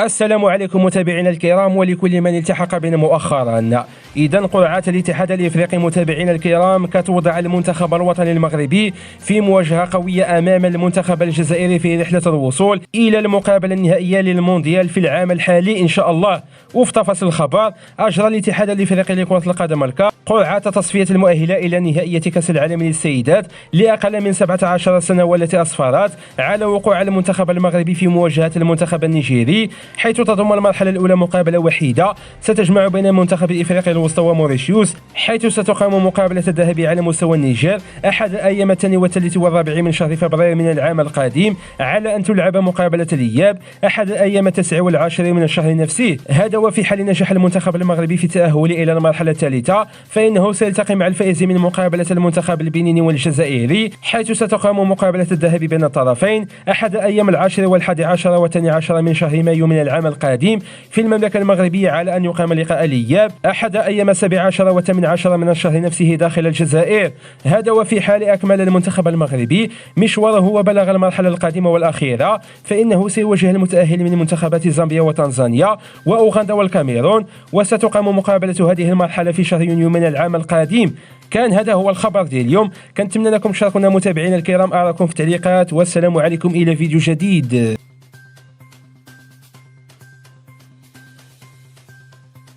السلام عليكم متابعينا الكرام ولكل من التحق بنا مؤخرا. إذا قرعة الاتحاد الإفريقي متابعينا الكرام كتوضع المنتخب الوطني المغربي في مواجهة قوية أمام المنتخب الجزائري في رحلة الوصول إلى المقابلة النهائية للمونديال في العام الحالي إن شاء الله. وفي تفاصيل الخبر، أجرى الاتحاد الإفريقي لكرة القدم الكاف قرعة تصفية المؤهلة إلى نهائية كأس العالم للسيدات لأقل من 17 سنة والتي أسفرت على وقوع المنتخب المغربي في مواجهة المنتخب النيجيري، حيث تضم المرحلة الأولى مقابلة وحيدة ستجمع بين المنتخب الإفريقي الوسطى وموريشيوس، حيث ستقام مقابلة الذهاب على مستوى النيجر أحد الأيام الثاني والثالث والرابع من شهر فبراير من العام القادم، على أن تلعب مقابلة الإياب أحد الأيام 9 والعاشر من الشهر نفسه. هذا وفي حال نجح المنتخب المغربي في التأهل إلى المرحلة الثالثة، فإنه سيلتقي مع الفائز من مقابلة المنتخب البنيني والجزائري، حيث ستقام مقابلة الذهاب بين الطرفين أحد أيام 10 و11 و12 من شهر مايو من العام القادم في المملكة المغربية، على أن يقام لقاء الإياب أحد أيام 17 و18 من الشهر نفسه داخل الجزائر. هذا وفي حال أكمل المنتخب المغربي مشواره وبلغ المرحلة القادمة والأخيرة، فإنه سيواجه المتأهل من منتخبات زامبيا وتنزانيا وأوغندا والكاميرون، وستقام مقابلة هذه المرحلة في شهر يونيو من العام القادم. كان هذا هو الخبر ديال اليوم، كنتمنى لكم تشاركونا متابعينا الكرام آراءكم في التعليقات، والسلام عليكم إلى فيديو جديد.